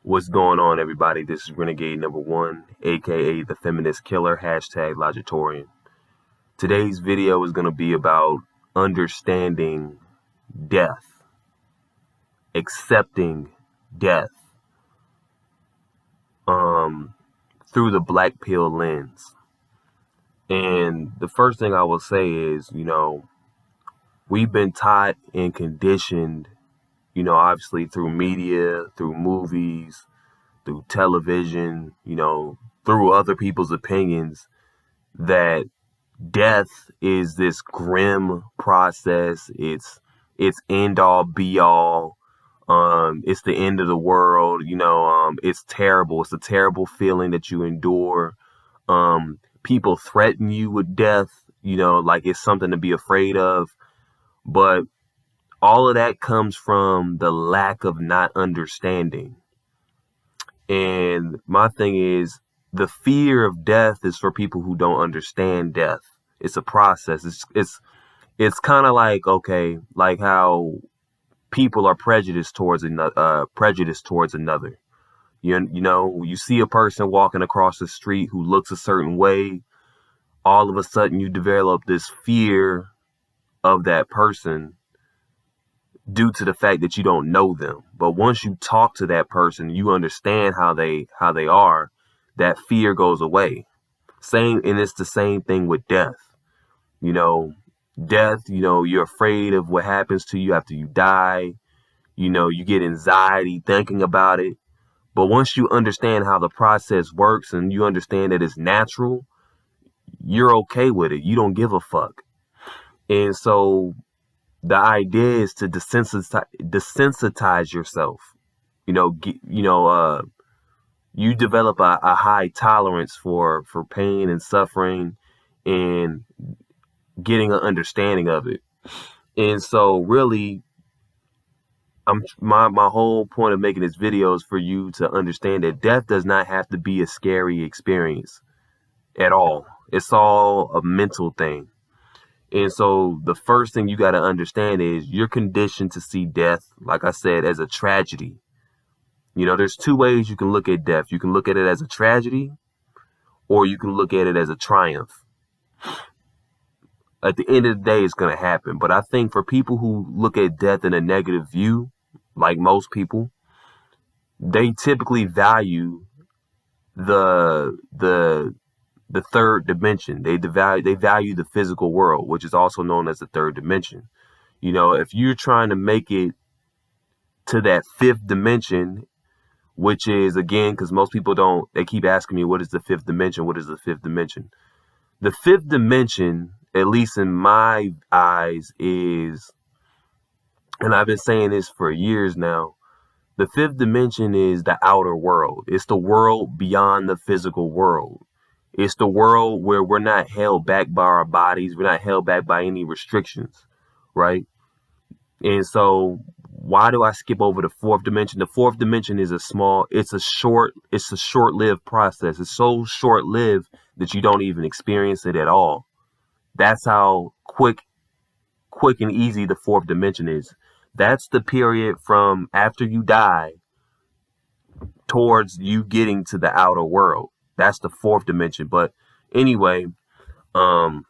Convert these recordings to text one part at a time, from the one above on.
What's going on, everybody? This is Renegade number one, aka the Feminist Killer, hashtag Logitorian. Today's video is going to be about understanding death, accepting death, through the black pill lens. And the first thing I will say is, we've been taught and conditioned, obviously through media, through movies, through television, through other people's opinions, that death is this grim process. It's end all be all. It's the end of the world. It's terrible. It's a terrible feeling that you endure. People threaten you with death, like it's something to be afraid of. But all of that comes from the lack of not understanding. And my thing is, the fear of death is for people who don't understand death. It's a process. It's kind of like, okay, like how people are prejudiced towards another. You see a person walking across the street who looks a certain way. All of a sudden, you develop this fear of that person due to the fact that you don't know them. But once you talk to that person, you understand how they are, that fear goes away. And it's the same thing with death. Death, you're afraid of what happens to you after you die. You get anxiety thinking about it. But once you understand how the process works and you understand that it's natural, you're okay with it. You don't give a fuck. And so the idea is to desensitize yourself. You develop a high tolerance for pain and suffering and getting an understanding of it. And so really, my whole point of making this video is for you to understand that death does not have to be a scary experience at all. It's all a mental thing. And so the first thing you got to understand is you're conditioned to see death, like I said, as a tragedy. There's two ways you can look at death. You can look at it as a tragedy, or you can look at it as a triumph. At the end of the day, it's going to happen. But I think for people who look at death in a negative view, like most people, they typically value the third dimension. They value the physical world, which is also known as the third dimension. If you're trying to make it to that fifth dimension, which is, again, because most people they keep asking me, what is the fifth dimension? What is the fifth dimension? The fifth dimension, at least in my eyes, is, and I've been saying this for years now, the fifth dimension is the outer world. It's the world beyond the physical world. It's the world where we're not held back by our bodies. We're not held back by any restrictions, right? And so why do I skip over the fourth dimension? The fourth dimension is it's a short-lived process. It's so short-lived that you don't even experience it at all. That's how quick and easy the fourth dimension is. That's the period from after you die towards you getting to the outer world. That's the fourth dimension. But anyway, for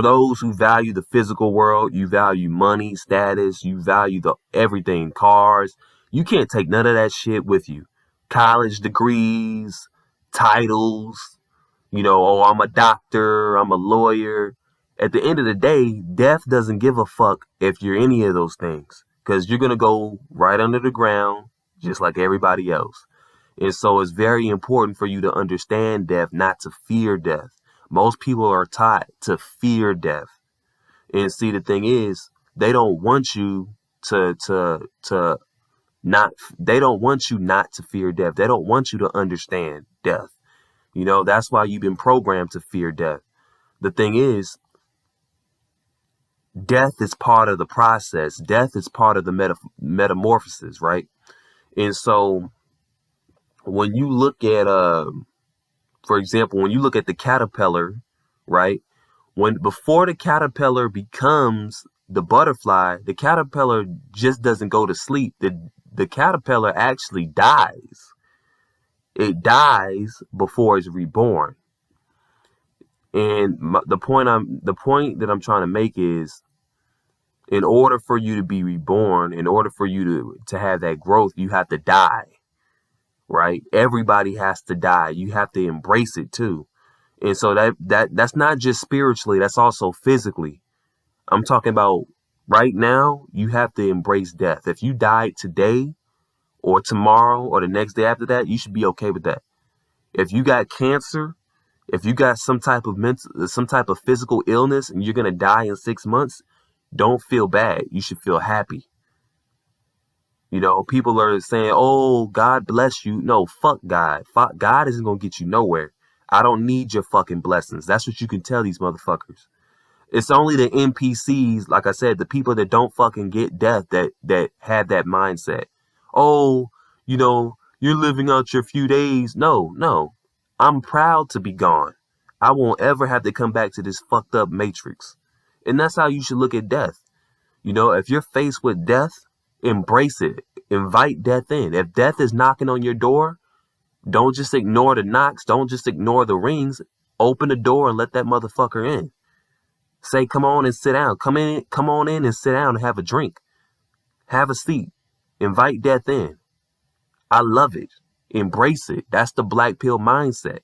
those who value the physical world, you value money, status, you value everything, cars. You can't take none of that shit with you. College degrees, titles, I'm a doctor, I'm a lawyer. At the end of the day, death doesn't give a fuck if you're any of those things, because you're going to go right under the ground just like everybody else. And so it's very important for you to understand death, not to fear death. Most people are taught to fear death. And see, the thing is, they don't want you they don't want you not to fear death. They don't want you to understand death. That's why you've been programmed to fear death. The thing is, death is part of the process. Death is part of the metamorphosis, right? And so when you look at, for example, when you look at the caterpillar, right? Before the caterpillar becomes the butterfly, the caterpillar just doesn't go to sleep. the caterpillar actually dies. It dies before it's reborn. And the point that I'm trying to make is, in order for you to be reborn, in order for you to have that growth, you have to die, right? Everybody has to die. You have to embrace it too. And so that's not just spiritually, that's also physically. I'm talking about right now, you have to embrace death. If you died today or tomorrow or the next day after that, you should be okay with that. If you got cancer, if you got some type of physical illness and you're going to die in 6 months, don't feel bad. You should feel happy. You know, people are saying, oh, God bless you. No, fuck God. God isn't going to get you nowhere. I don't need your fucking blessings. That's what you can tell these motherfuckers. It's only the NPCs, like I said, the people that don't fucking get death that have that mindset. Oh, you know, you're living out your few days. No. I'm proud to be gone. I won't ever have to come back to this fucked up matrix. And that's how you should look at death. You know, if you're faced with death, embrace it. Invite death in. If death is knocking on your door, don't just ignore the knocks. Don't just ignore the rings. Open the door and let that motherfucker in. Say, come on and sit down. Come on in and sit down and have a drink. Have a seat. Invite death in. I love it. Embrace it. That's the black pill mindset.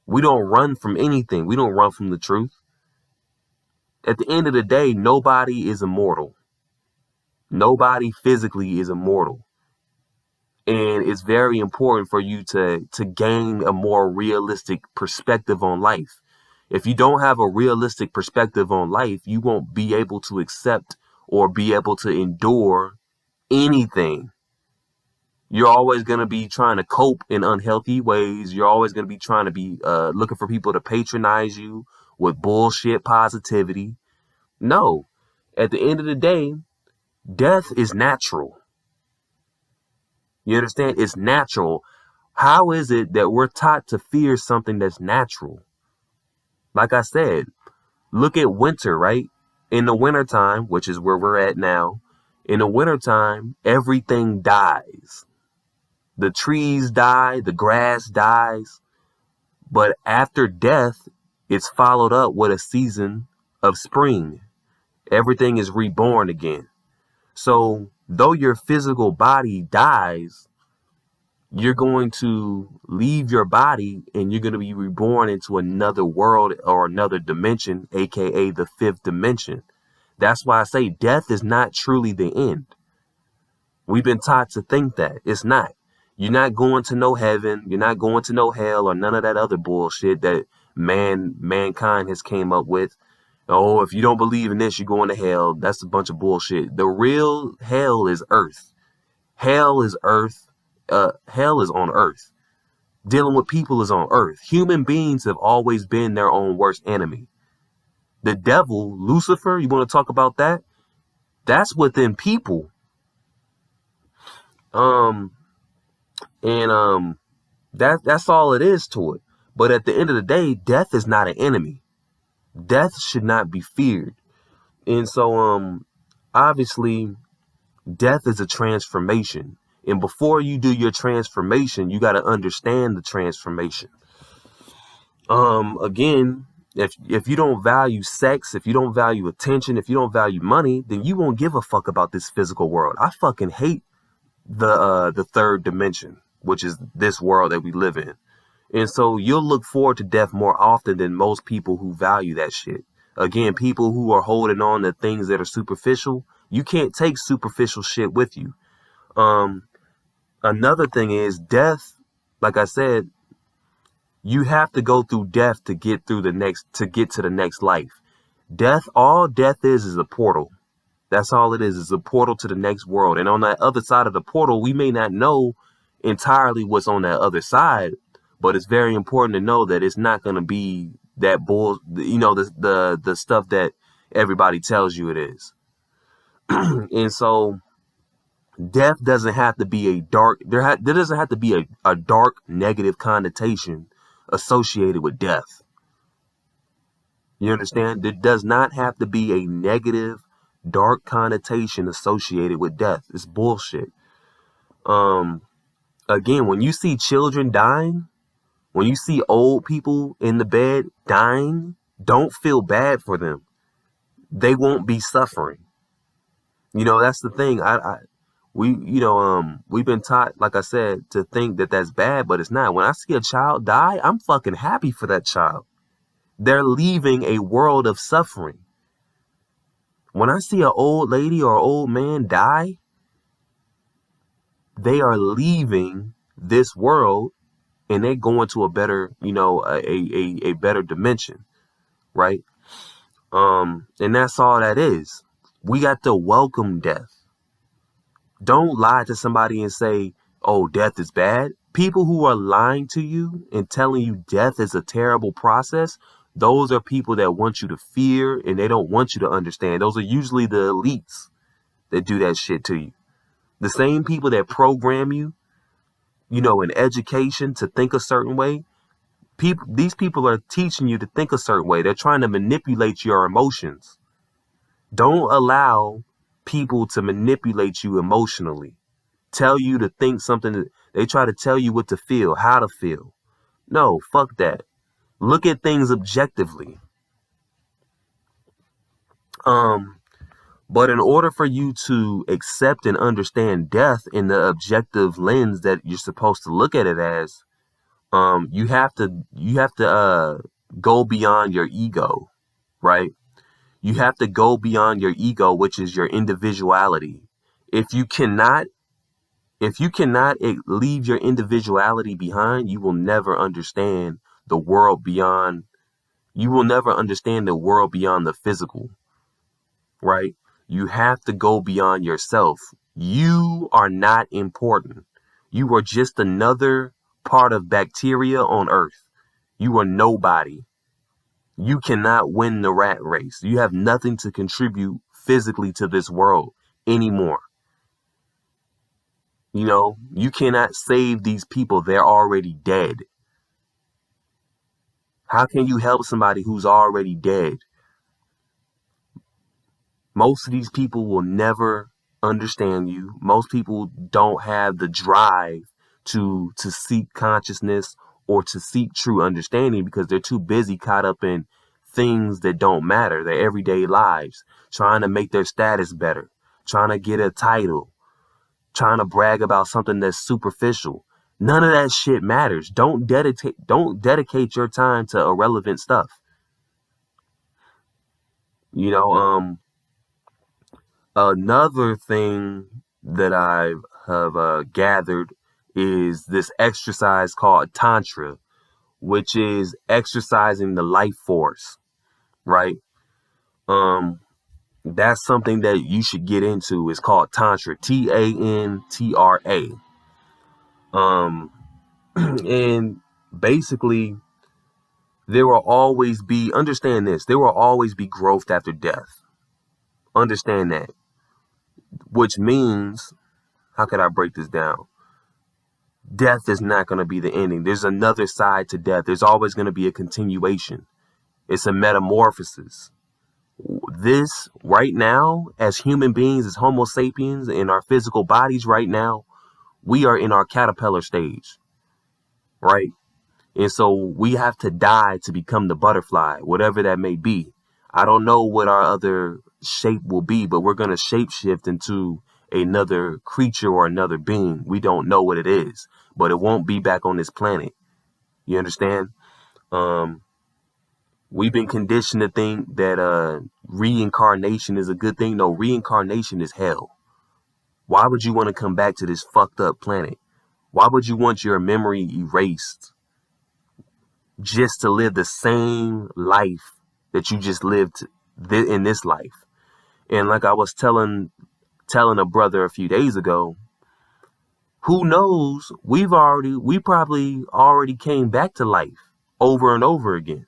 We don't run from anything. We don't run from the truth. At the end of the day, nobody is immortal. Nobody physically is immortal. And it's very important for you to gain a more realistic perspective on life. If you don't have a realistic perspective on life, you won't be able to accept or be able to endure anything. You're always going to be trying to cope in unhealthy ways. You're always going to be trying to be looking for people to patronize you with bullshit positivity. No, at the end of the day, death is natural. You understand? It's natural. How is it that we're taught to fear something that's natural? Like I said, look at winter, right? In the wintertime, which is where we're at now, in the wintertime, everything dies. The trees die, the grass dies. But after death, it's followed up with a season of spring. Everything is reborn again. So though your physical body dies, you're going to leave your body and you're going to be reborn into another world or another dimension, aka the fifth dimension. That's why I say death is not truly the end. We've been taught to think that. It's not. You're not going to no heaven. You're not going to no hell or none of that other bullshit that mankind has came up with. Oh, if you don't believe in this, you're going to hell. That's a bunch of bullshit. The real hell is earth. Hell is earth. Hell is on earth. Dealing with people is on earth. Human beings have always been their own worst enemy. The devil, Lucifer, you want to talk about that? That's within people. That's all it is to it. But at the end of the day, death is not an enemy. Death should not be feared. And so obviously death is a transformation. And before you do your transformation, you got to understand the transformation. Again, if you don't value sex, if you don't value attention, if you don't value money, then you won't give a fuck about this physical world. I fucking hate the third dimension, which is this world that we live in. And so you'll look forward to death more often than most people who value that shit. Again, people who are holding on to things that are superficial, you can't take superficial shit with you. Another thing is death. Like I said, you have to go through death to get to the next life. All death is a portal. That's all it is a portal to the next world. And on that other side of the portal, we may not know entirely what's on that other side, but it's very important to know that it's not going to be that the stuff that everybody tells you it is. And so death doesn't have to be a dark, there doesn't have to be a dark negative connotation associated with death. You understand? There does not have to be a negative dark connotation associated with death. It's bullshit. Um, Again, when you see children dying, when you see old people in the bed dying, don't feel bad for them. They won't be suffering. That's the thing. We've been taught, like I said, to think that that's bad, but it's not. When I see a child die, I'm fucking happy for that child. They're leaving a world of suffering. When I see an old lady or old man die, they are leaving this world and they're going to a better, a better dimension, right? And that's all that is. We got to welcome death. Don't lie to somebody and say, oh, death is bad. People who are lying to you and telling you death is a terrible process, those are people that want you to fear and they don't want you to understand. Those are usually the elites that do that shit to you. The same people that program you, in education to think a certain way. These people are teaching you to think a certain way. They're trying to manipulate your emotions. Don't allow people to manipulate you emotionally. Tell you to think something. They try to tell you what to feel, how to feel. No, fuck that. Look at things objectively. But in order for you to accept and understand death in the objective lens that you're supposed to look at it as, you have to go beyond your ego, right? You have to go beyond your ego, which is your individuality. If you cannot leave your individuality behind, you will never understand the world beyond. You will never understand the world beyond the physical, right? You have to go beyond yourself. You are not important. You are just another part of bacteria on Earth. You are nobody. You cannot win the rat race. You have nothing to contribute physically to this world anymore. You cannot save these people. They're already dead. How can you help somebody who's already dead? Most of these people will never understand you. Most people don't have the drive to seek consciousness or to seek true understanding because they're too busy caught up in things that don't matter, their everyday lives, trying to make their status better, trying to get a title, trying to brag about something that's superficial. None of that shit matters. Don't dedicate your time to irrelevant stuff. Another thing that I have gathered is this exercise called Tantra, which is exercising the life force, right? That's something that you should get into. It's called Tantra, Tantra. And basically, understand this, there will always be growth after death. Understand that. Which means, how could I break this down? Death is not going to be the ending. There's another side to death. There's always going to be a continuation. It's a metamorphosis. This right now, as human beings, as Homo sapiens, in our physical bodies right now, we are in our caterpillar stage, right? And so we have to die to become the butterfly, whatever that may be. I don't know what our other shape will be, but we're going to shapeshift into another creature or another being. We don't know what it is, but it won't be back on this planet. You understand? We've been conditioned to think that reincarnation is a good thing. No, reincarnation is hell. Why would you want to come back to this fucked up planet? Why would you want your memory erased just to live the same life that you just lived in this life? And like I was telling a brother a few days ago, who knows? We probably already came back to life over and over again.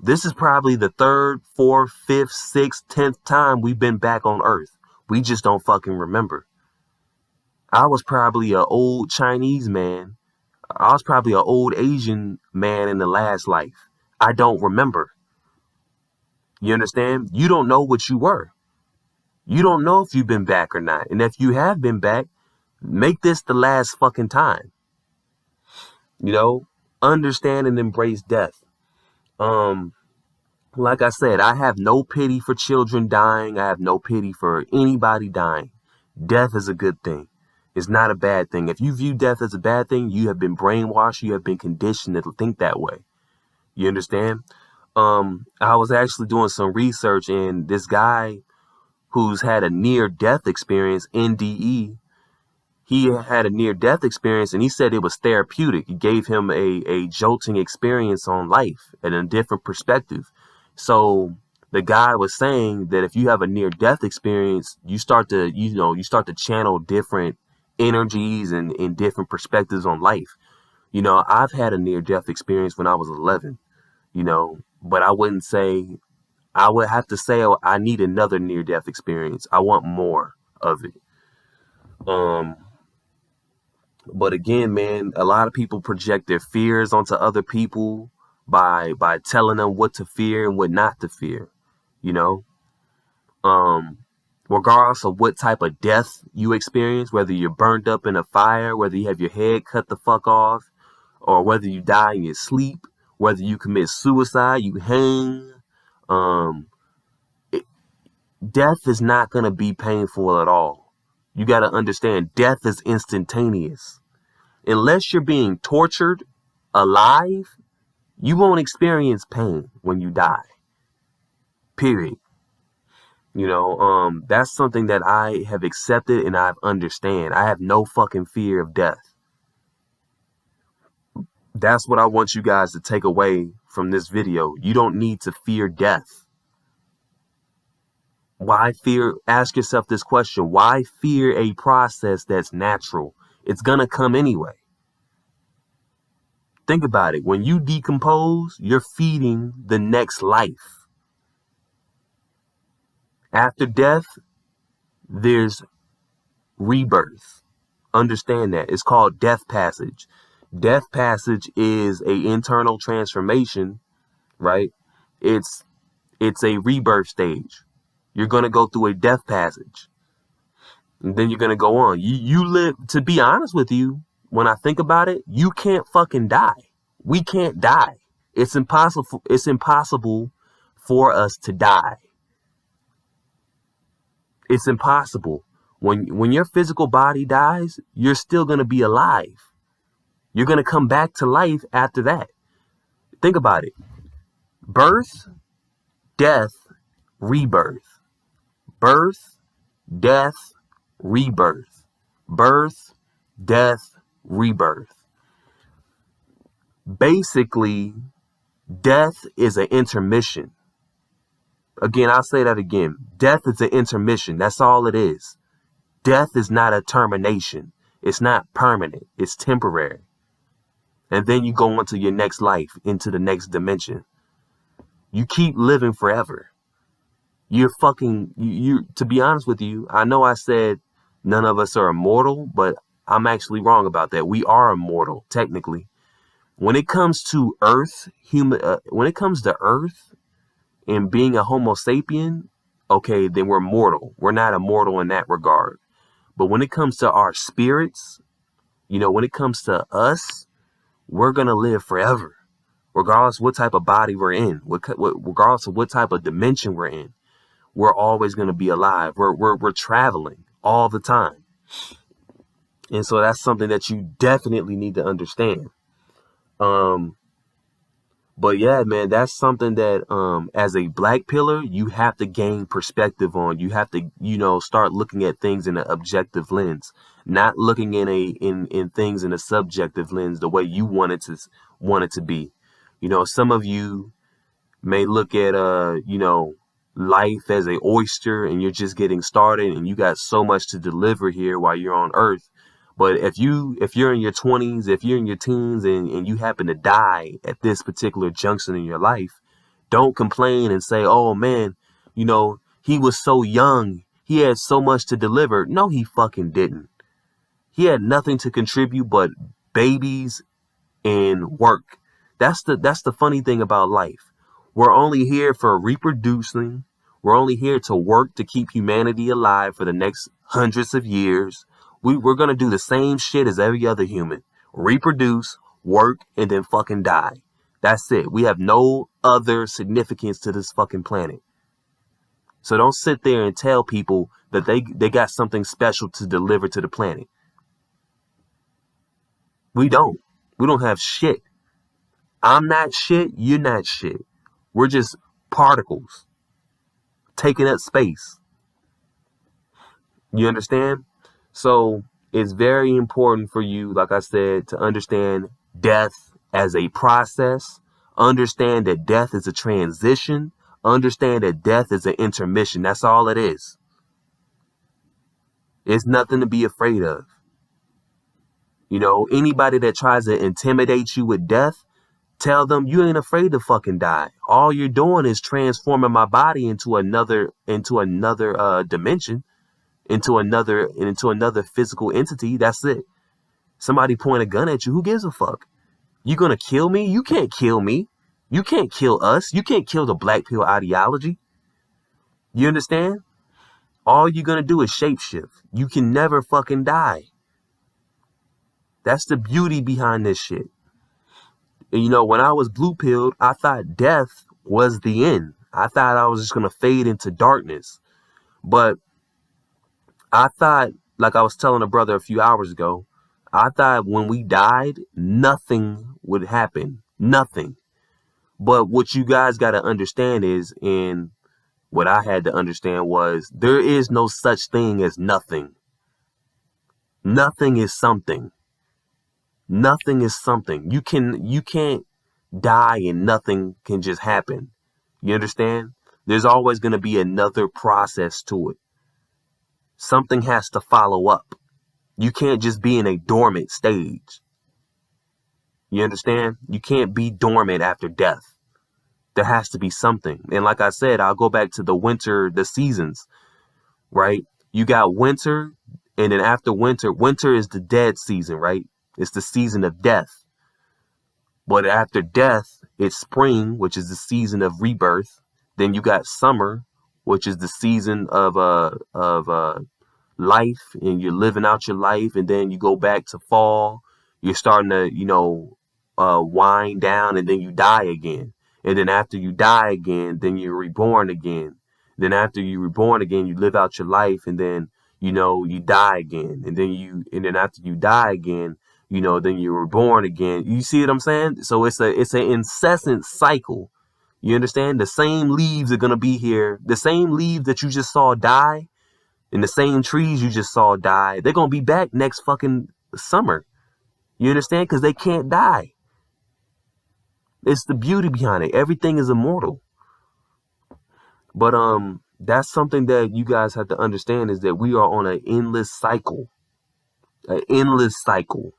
This is probably the 3rd, 4th, 5th, 6th, 10th time we've been back on Earth. We just don't fucking remember. I was probably an old Chinese man. I was probably an old Asian man in the last life. I don't remember. You understand? You don't know what you were. You don't know if you've been back or not. And if you have been back, Make this the last fucking time. You know, understand and embrace death. Um, like I said, I have no pity for children dying. I have no pity for anybody dying. Death is a good thing. It's not a bad thing. If you view death as a bad thing, you have been brainwashed. You have been conditioned to think that way. You understand? I was actually doing some research, and this guy who's had a near death experience, NDE, he had a near death experience, and he said it was therapeutic. It gave him a jolting experience on life and a different perspective. So the guy was saying that if you have a near death experience, you start to channel different energies and different perspectives on life. You know, I've had a near death experience when I was 11, but I would have to say I need another near death experience. I want more of it. But again, man, a lot of people project their fears onto other people by telling them what to fear and what not to fear, you know. Regardless of what type of death you experience, whether you're burned up in a fire, whether you have your head cut the fuck off, or whether you die in your sleep, whether you commit suicide, you hang, death is not going to be painful at all. You got to understand, death is instantaneous. Unless you're being tortured alive, you won't experience pain when you die. Period. That's something that I have accepted and I understand. I have no fucking fear of death. That's what I want you guys to take away from this video. You don't need to fear death. Why fear? Ask yourself this question. Why fear a process that's natural? It's gonna come anyway. Think about it. When you decompose, you're feeding the next life. After death, there's rebirth. Understand that. It's called death passage. Death passage is an internal transformation, right? It's a rebirth stage. You're going to go through a death passage. And then you're going to go on. You live, to be honest with you, when I think about it, you can't fucking die. We can't die. It's impossible for us to die. It's impossible. When your physical body dies, you're still going to be alive. You're going to come back to life after that. Think about it. Birth, death, rebirth. Birth, death, rebirth. Birth, death, rebirth. Basically, death is an intermission. Again, I'll say that again. Death is an intermission. That's all it is. Death is not a termination. It's not permanent. It's temporary. And then you go on to your next life, into the next dimension. You keep living forever. You're to be honest with you, I know I said none of us are immortal, but I'm actually wrong about that. We are immortal, technically. When it comes to Earth, when it comes to Earth and being a Homo sapien, okay, then we're mortal. We're not immortal in that regard. But when it comes to our spirits, when it comes to us, we're going to live forever, regardless of what type of body we're in, regardless of what type of dimension we're in. We're always going to be alive. We're traveling all the time. And so that's something that you definitely need to understand. But yeah, man, that's something that, as a black pillar, you have to gain perspective on. You have to, start looking at things in an objective lens, not looking in things in a subjective lens, the way you want it to be. Some of you may look at, life as a oyster and you're just getting started and you got so much to deliver here while you're on Earth. But if you're in your 20s, if you're in your teens and you happen to die at this particular junction in your life, don't complain and say, oh man, he was so young. He had so much to deliver. No, he fucking didn't. He had nothing to contribute but babies and work. That's the funny thing about life. We're only here for reproducing. We're only here to work to keep humanity alive for the next hundreds of years. We're gonna do the same shit as every other human. Reproduce, work, and then fucking die. That's it. We have no other significance to this fucking planet. So don't sit there and tell people that they got something special to deliver to the planet. We don't. We don't have shit. I'm not shit. You're not shit. We're just particles taking up space. You understand? So it's very important for you, like I said, to understand death as a process. Understand that death is a transition. Understand that death is an intermission. That's all it is. It's nothing to be afraid of. You know, anybody that tries to intimidate you with death, tell them you ain't afraid to fucking die. All you're doing is transforming my body into another dimension, into another physical entity. That's it. Somebody point a gun at you, who gives a fuck? You gonna kill me? You can't kill me. You can't kill us. You can't kill the black pill ideology. You understand? All you're gonna do is shapeshift. You can never fucking die. That's the beauty behind this shit. And you know, when I was blue pilled, I thought death was the end. I thought I was just gonna fade into darkness. But I thought, like I was telling a brother a few hours ago, I thought when we died, nothing would happen. Nothing. But what you guys got to understand is, and what I had to understand was, there is no such thing as nothing. Nothing is something. Nothing is something. You can't die and nothing can just happen. You understand? There's always going to be another process to it. Something has to follow up. You can't just be in a dormant stage. You understand? You can't be dormant after death. There has to be something. And like I said, I'll go back to the seasons, right? You got winter, and then after winter is the dead season, right? It's the season of death. But after death, it's spring, which is the season of rebirth. Then you got summer, which is the season of life, and you're living out your life. And then you go back to fall. You're starting to, wind down, and then you die again. And then after you die again, then you're reborn again. Then after you're reborn again, you live out your life, and then, you die again. And then after you die again, then you're reborn again. You see what I'm saying? So it's an incessant cycle. You understand? The same leaves are going to be here. The same leaves that you just saw die, and the same trees you just saw die, they're going to be back next fucking summer. You understand? Because they can't die. It's the beauty behind it. Everything is immortal. But that's something that you guys have to understand, is that we are on an endless cycle. An endless cycle.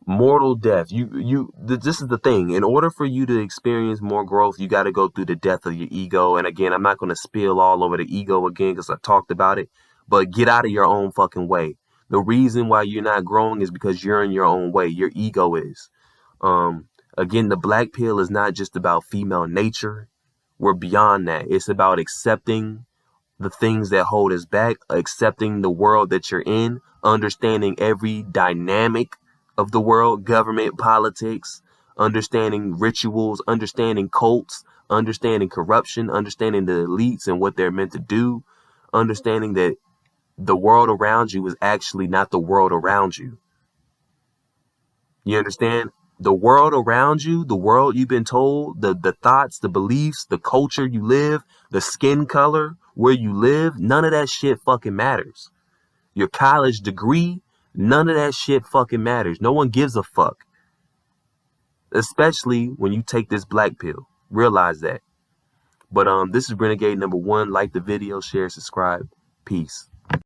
Mortal death. This is the thing. In order for you to experience more growth, you got to go through the death of your ego. And again, I'm not going to spill all over the ego again, because I talked about it. But get out of your own fucking way. The reason why you're not growing is because you're in your own way. Your ego is. Again, the black pill is not just about female nature. We're beyond that. It's about accepting the things that hold us back, accepting the world that you're in, understanding every dynamic of the world, government, politics, understanding rituals, understanding cults, understanding corruption, understanding the elites and what they're meant to do, understanding that the world around you is actually not the world around you. You understand? The world around you, the world you've been told, the thoughts, the beliefs, the culture you live, the skin color, where you live, none of that shit fucking matters. Your college degree, none of that shit fucking matters. No one gives a fuck. Especially when you take this black pill. Realize that. But this is Renegade #1. Like the video, share, subscribe. Peace.